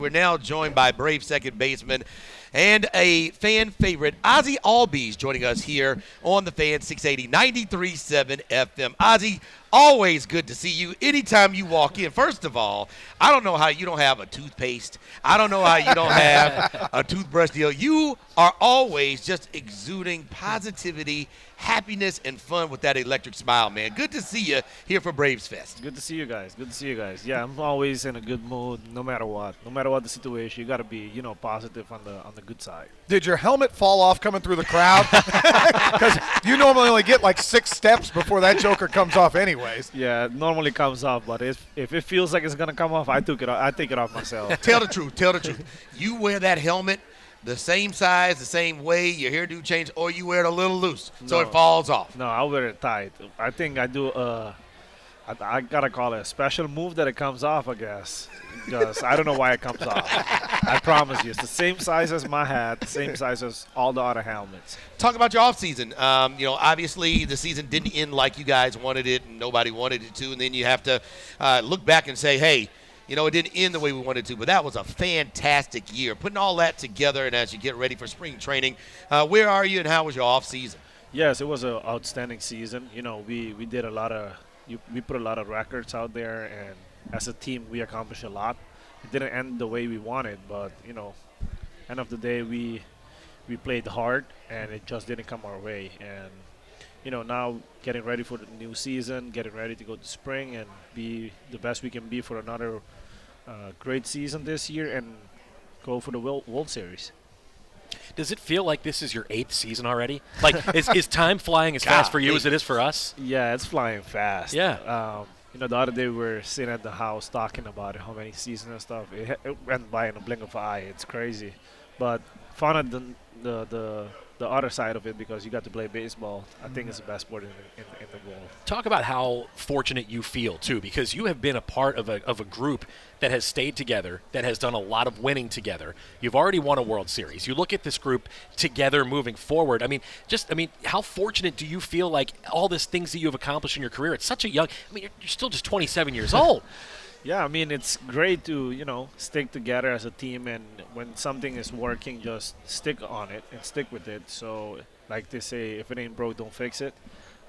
We're now joined by Brave second baseman and a fan favorite, Ozzie Albies, joining us here on the Fan 680 93.7 FM. Ozzie, always good to see you anytime you walk in. First of all, I don't know how you don't have a toothpaste. I don't know how you don't have a toothbrush deal. You are always just exuding positivity, happiness, and fun with that electric smile, man. Good to see you here for Braves Fest. Good to see you guys. Good to see you guys. Yeah, I'm always in a good mood, no matter what. No matter what the situation, you got to be, positive on the good side. Did your helmet fall off coming through the crowd? Because you normally only get like 6 steps before that joker comes off anyways. Yeah, it normally comes off, but if it feels like it's gonna come off, I take it off myself. Tell the truth. Tell the truth. You wear that helmet the same size, the same way, your hairdo change, or you wear it a little loose so it falls off? No, I wear it tight. I think I do. I gotta call it a special move that it comes off, I guess. Because I don't know why it comes off. I promise you, it's the same size as my hat, the same size as all the other helmets. Talk about your offseason. Obviously the season didn't end like you guys wanted it and nobody wanted it to, and then you have to look back and say, hey, it didn't end the way we wanted to, but that was a fantastic year. Putting all that together, and as you get ready for spring training, where are you and how was your offseason? Yes, it was an outstanding season. We did we put a lot of records out there, and as a team, we accomplished a lot. It didn't end the way we wanted, but end of the day, we played hard, and it just didn't come our way. And now getting ready for the new season, getting ready to go to spring, and be the best we can be for another great season this year, and go for the World Series. Does it feel like this is your 8th season already? Like, is time flying as fast for you as it is for us? Yeah, it's flying fast. Yeah. The other day we were sitting at the house talking about how many seasons and stuff. It went by in a blink of an eye. It's crazy. But fun at the other side of it, because you got to play baseball. I think it's the best sport in the world. Talk about how fortunate you feel, too, because you have been a part of a group that has stayed together, that has done a lot of winning together. You've already won a World Series. You look at this group together moving forward. How fortunate do you feel, like all these things that you have accomplished in your career? It's such a young – you're still just 27 years old. Yeah, it's great to, stick together as a team, and when something is working, just stick on it and stick with it. So, like they say, if it ain't broke, don't fix it.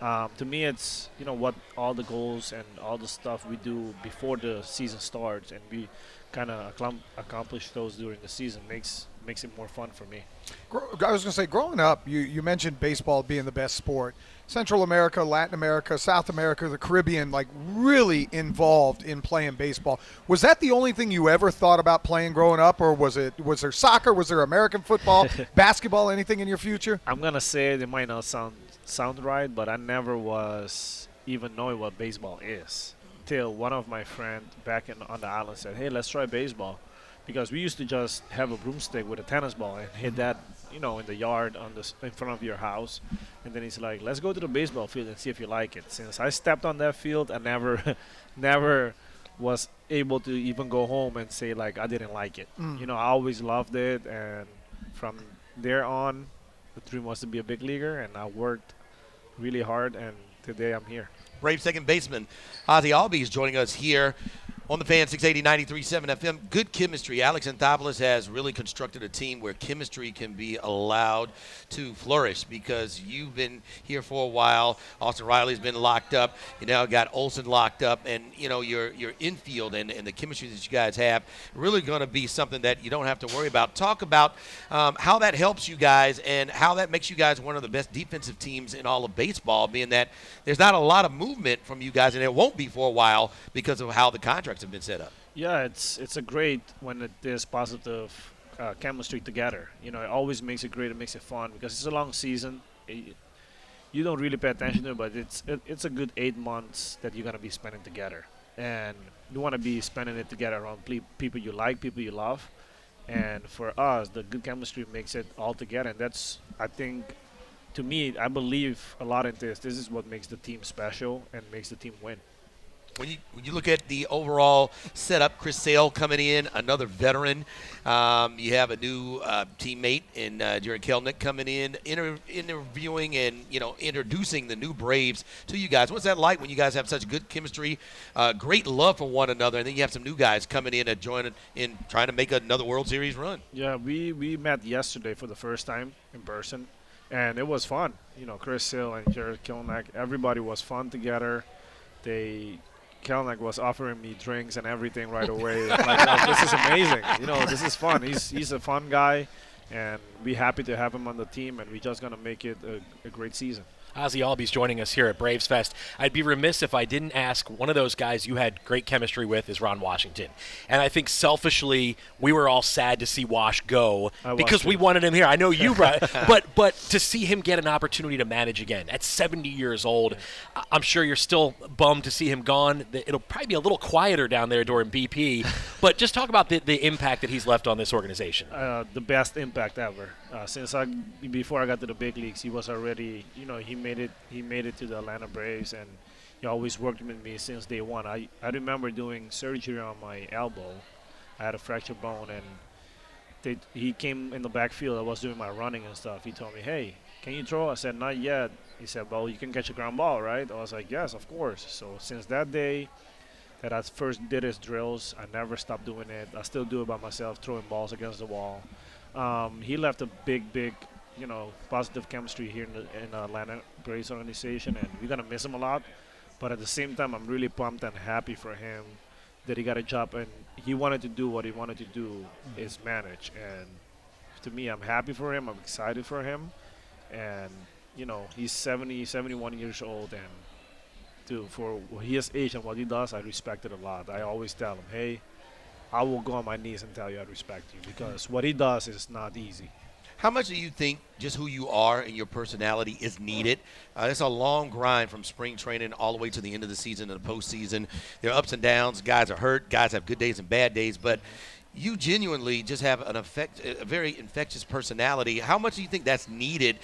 To me, it's, what all the goals and all the stuff we do before the season starts, and we kind of accomplish those during the season makes it more fun for me. I was going to say, growing up, you mentioned baseball being the best sport. Central America, Latin America, South America, the Caribbean, like really involved in playing baseball. Was that the only thing you ever thought about playing growing up, or was there soccer? Was there American football, basketball, anything in your future? I'm going to say it might not sound right, but I never was even knowing what baseball is till one of my friends back on the island said, hey, let's try baseball. Because we used to just have a broomstick with a tennis ball and hit that, in the yard in front of your house. And then he's like, let's go to the baseball field and see if you like it. Since I stepped on that field, I never was able to even go home and say, like, I didn't like it. I always loved it. And from there on, the dream was to be a big leaguer. And I worked really hard, and today I'm here. Brave second baseman Ozzie Albies joining us here on the Fan 680 93.7 FM. Good chemistry. Alex Anthopoulos has really constructed a team where chemistry can be allowed to flourish, because you've been here for a while. Austin Riley's been locked up. You now got Olsen locked up, and your infield and the chemistry that you guys have really going to be something that you don't have to worry about. Talk about how that helps you guys and how that makes you guys one of the best defensive teams in all of baseball, being that there's not a lot of movement from you guys, and it won't be for a while because of how the contracts have been set up. Yeah, it's a great when there's positive chemistry together. It always makes it great. It makes it fun because it's a long season. You don't really pay attention to it, but it's a good 8 months that you're gonna be spending together, and you want to be spending it together around people you like, people you love. And for us, the good chemistry makes it all together, and that's, I think, to me, I believe a lot in this. This is what makes the team special and makes the team win. When you look at the overall setup, Chris Sale coming in, another veteran. You have a new teammate in Jared Kelnick coming in, interviewing and introducing the new Braves to you guys. What's that like when you guys have such good chemistry, great love for one another, and then you have some new guys coming in and joining in trying to make another World Series run? Yeah, we met yesterday for the first time in person, and it was fun. Chris Hill and Jared Kelnick, everybody was fun together. Kelnick was offering me drinks and everything right away. This is amazing. This is fun. He's a fun guy, and we're happy to have him on the team, and we're just going to make it a great season. Ozzie Albies joining us here at Braves Fest. I'd be remiss if I didn't ask one of those guys you had great chemistry with is Ron Washington. And I think selfishly we were all sad to see Wash go because we wanted him here. I know you, but to see him get an opportunity to manage again at 70 years old, I'm sure you're still bummed to see him gone. It'll probably be a little quieter down there during BP. But just talk about the impact that he's left on this organization. The best impact ever. Before I got to the big leagues, he was already, he made it to the Atlanta Braves, and he always worked with me since day one. I remember doing surgery on my elbow. I had a fractured bone, and he came in the backfield. I was doing my running and stuff. He told me, "Hey, can you throw?" I said, "Not yet." He said, "Well, you can catch a ground ball, right?" I was like, "Yes, of course." So since that day that I first did his drills, I never stopped doing it. I still do it by myself, throwing balls against the wall. He left a big, positive chemistry here in the Atlanta Braves organization, and we're going to miss him a lot. But at the same time, I'm really pumped and happy for him that he got a job, and he wanted to do what he wanted to do is manage. And to me, I'm happy for him. I'm excited for him. And, he's 71 years old, and for his age and what he does, I respect it a lot. I always tell him, hey, I will go on my knees and tell you I respect you, because what he does is not easy. How much do you think just who you are and your personality is needed? It's a long grind from spring training all the way to the end of the season and the postseason. There are ups and downs. Guys are hurt. Guys have good days and bad days. But you genuinely just have a very infectious personality. How much do you think that's needed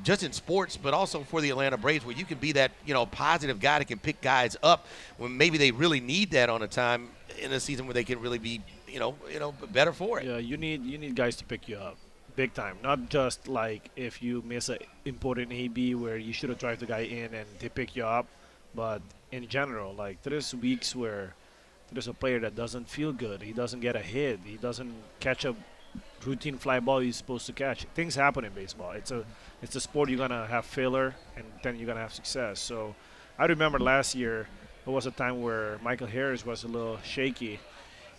just in sports, but also for the Atlanta Braves, where you can be that positive guy that can pick guys up when maybe they really need that on a time in a season where they can really be better for it? Yeah, you need guys to pick you up. Big time. Not just like if you miss an important AB where you should have drive the guy in and they pick you up, but in general, like there's weeks where there's a player that doesn't feel good. He doesn't get a hit. He doesn't catch a routine fly ball he's supposed to catch. Things happen in baseball. It's a sport. You're gonna have failure and then you're gonna have success. So I remember last year there was a time where Michael Harris was a little shaky,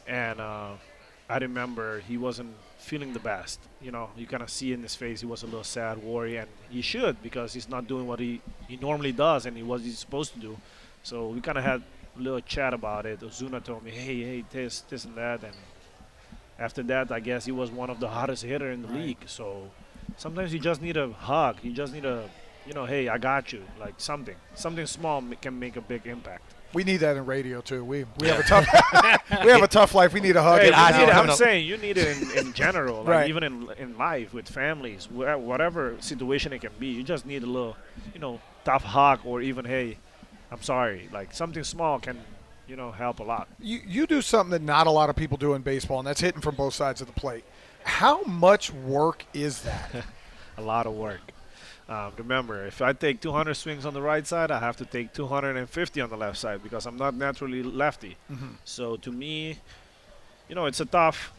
and I remember he wasn't feeling the best. You kind of see in his face he was a little sad, worried, and he should, because he's not doing what he normally does and what he's supposed to do. So we kind of had a little chat about it. Ozuna told me, hey, this and that, and after that, I guess he was one of the hottest hitter in the league. So sometimes you just need a hug. You just need a, hey, I got you, like something small can make a big impact. We need that in radio too. We have a tough we have a tough life. We need a hug. Hey, I'm saying you need it in general, like right. Even in life with families, whatever situation it can be. You just need a little, tough hug, or even, hey, I'm sorry. Like something small can, help a lot. You do something that not a lot of people do in baseball, and that's hitting from both sides of the plate. How much work is that? A lot of work. Remember, if I take 200 swings on the right side, I have to take 250 on the left side because I'm not naturally lefty. Mm-hmm. So to me, it's tough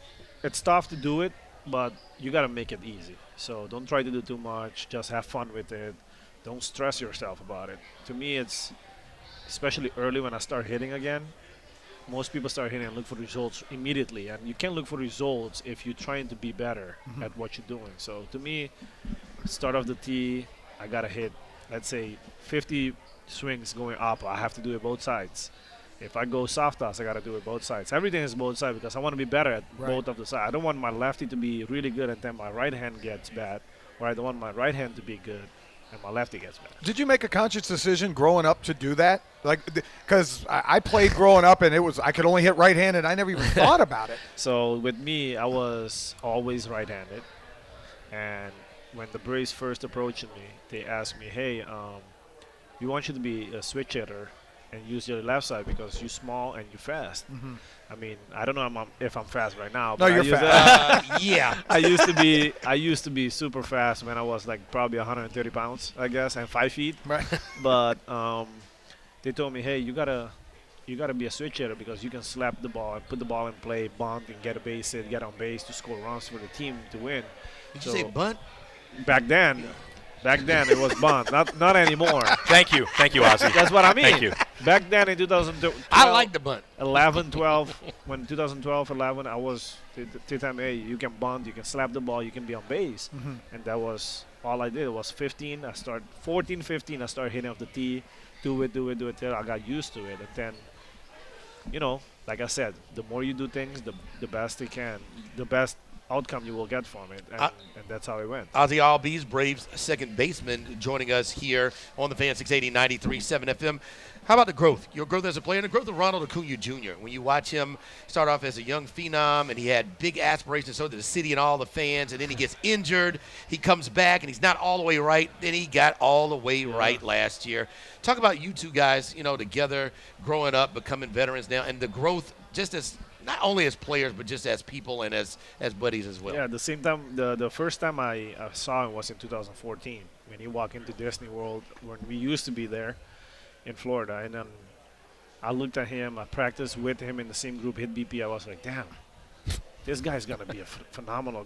to do it, but you got to make it easy. So don't try to do too much. Just have fun with it. Don't stress yourself about it. To me, it's especially early when I start hitting again. Most people start hitting and look for results immediately, and you can't look for results if you're trying to be better at what you're doing. So to me, start off the tee, I got to hit, let's say, 50 swings going up. I have to do it both sides. If I go soft toss, I got to do it both sides. Everything is both sides because I want to be better at both of the sides. I don't want my lefty to be really good and then my right hand gets bad, or I don't want my right hand to be good and my lefty gets bad. Did you make a conscious decision growing up to do that? Like, because I played growing up and I could only hit right-handed. I never even thought about it. So with me, I was always right-handed, and when the Braves first approached me, they asked me, hey, we want you to be a switch hitter, and use your left side because you're small and you're fast. I mean, I don't know if I'm fast right now. No, But you're fast. Yeah. I used to be super fast when I was like probably 130 pounds, I guess, and 5 feet. Right. But they told me, hey, you gotta be a switch hitter because you can slap the ball and put the ball in play, bunt, and get a base hit, get on base to score runs for the team to win. Did you say bunt? Back then it was bunt, not anymore. Thank you, Ozzie. That's what I mean. Thank you. Back then in 2012, I like the bunt. 11, 12, when 2012, 11, I was they told me, hey, you can bunt, you can slap the ball, you can be on base, and that was all I did. It was 15. 14, 15. I started hitting off the tee, do it till I got used to it, and then, like I said, the more you do things, the best the best outcome you will get from it, and that's how it went. Ozzie Albies, Braves second baseman, joining us here on the Fan 680 93.7 FM. How about the growth? Your growth as a player and the growth of Ronald Acuna Jr. When you watch him start off as a young phenom and he had big aspirations, so did the city and all the fans, and then he gets injured. He comes back and he's not all the way right. Then he got all the way right last year. Talk about you two guys, together, growing up, becoming veterans now, and the growth just as not only as players but just as people and as buddies as well. Yeah, the same time, the first time I saw him was in 2014 when he walked into Disney World when we used to be there in Florida, and then I looked at him. I practiced with him in the same group, hit BP. I was like, damn, this guy's gonna be a phenomenal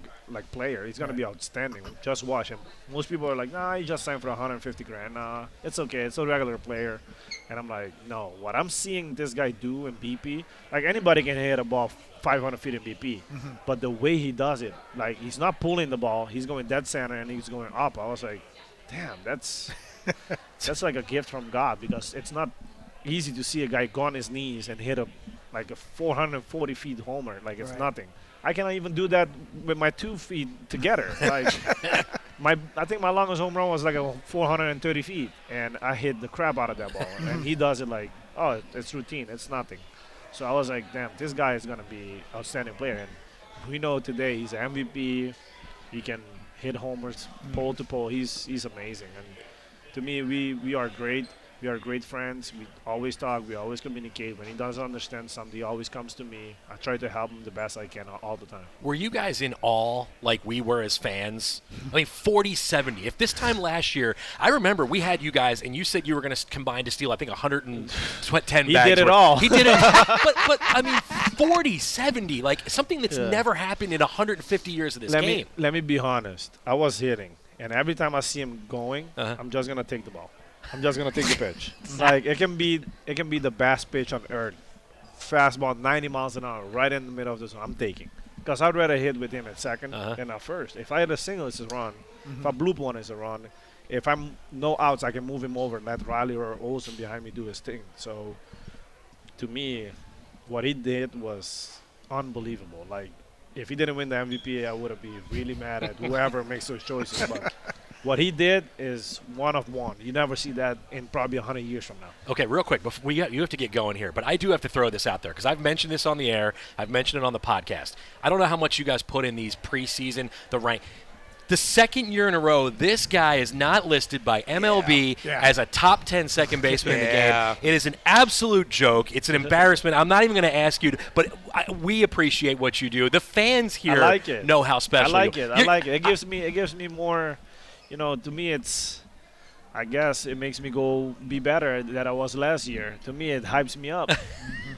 player. He's gonna be outstanding. Just watch him. Most people are like, nah, he just signed for 150 grand. Nah, it's okay. It's a regular player. And I'm like, no. What I'm seeing this guy do in BP, like anybody can hit a ball 500 feet in BP, but the way he does it, like he's not pulling the ball. He's going dead center and he's going up. I was like, damn, that's like a gift from God, because it's not easy to see a guy go on his knees and hit a 440 feet homer. Like it's nothing. I cannot even do that with my 2 feet together. Like I think my longest home run was like a 430 feet, and I hit the crap out of that ball. And he does it like, oh, it's routine. It's nothing. So I was like, damn, this guy is gonna be outstanding player. And we know today he's an MVP. He can hit homers pole to pole. He's amazing. And to me, we are great. We are great friends. We always talk. We always communicate. When he doesn't understand something, he always comes to me. I try to help him the best I can all the time. Were you guys in awe like we were as fans? I mean, 40-70. If this time last year, I remember we had you guys, and you said you were going to combine to steal, I think, 110 bags. He did it all. He did it. But I mean, 40-70, like something that's never happened in 150 years of this game. Let me be honest. I was hitting, and every time I see him going, I'm just going to take the ball. I'm just gonna take the pitch. Like it can be the best pitch on earth, fastball 90 miles an hour, right in the middle of the zone. I'm taking, because I'd rather hit with him at second than at first. If I hit a single, it's a run. If I bloop one, it's a run. If I'm no outs, I can move him over and let Riley or Olsen behind me do his thing. So, to me, what he did was unbelievable. Like, if he didn't win the MVP, I would have been really mad at whoever makes those choices. But what he did is one of one. You never see that in probably 100 years from now. Okay, real quick, before you have to get going here, but I do have to throw this out there because I've mentioned this on the air. I've mentioned it on the podcast. I don't know how much you guys put in these preseason, the rank. The second year in a row, this guy is not listed by MLB as a top 10 second baseman in the game. It is an absolute joke. It's an embarrassment. I'm not even going to ask you, but we appreciate what you do. The fans here know how special I like it. It gives me more. To me, I guess it makes me go be better than I was last year. To me, it hypes me up.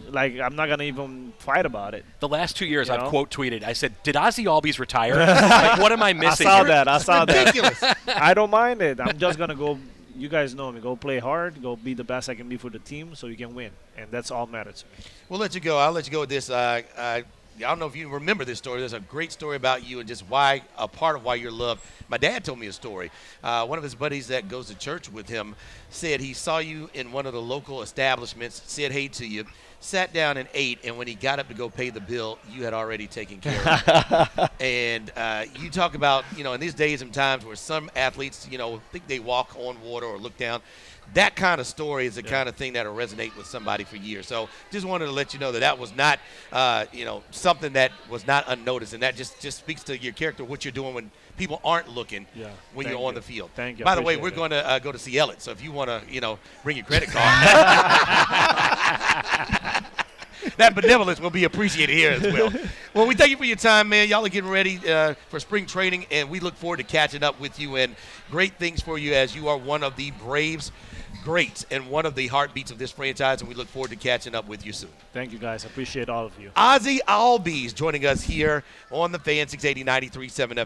Like, I'm not going to even fight about it. The last 2 years, I've quote tweeted. I said, did Ozzie Albies retire? Like, what am I missing I saw that. Ridiculous. I don't mind it. I'm just going to go. You guys know me. Go play hard. Go be the best I can be for the team so you can win. And that's all matters to me. We'll let you go. I'll let you go with this. I don't know if you remember this story. There's a great story about you and just a part of why you're loved. My dad told me a story. One of his buddies that goes to church with him said he saw you in one of the local establishments, said hey to you, sat down and ate, and when he got up to go pay the bill, you had already taken care of it. And you talk about, in these days and times where some athletes, think they walk on water or look down. That kind of story is the kind of thing that will resonate with somebody for years. So just wanted to let you know that was not, something that was not unnoticed, and that just speaks to your character, what you're doing when people aren't looking when you're on the field. Thank you. By the way, we're going to go to see Elliott, so if you want to, bring your credit card. That benevolence will be appreciated here as well. Well, we thank you for your time, man. Y'all are getting ready for spring training, and we look forward to catching up with you, and great things for you as you are one of the Braves greats and one of the heartbeats of this franchise, and we look forward to catching up with you soon. Thank you, guys. I appreciate all of you. Ozzie Albies joining us here on the Fan 680 93.7 FM.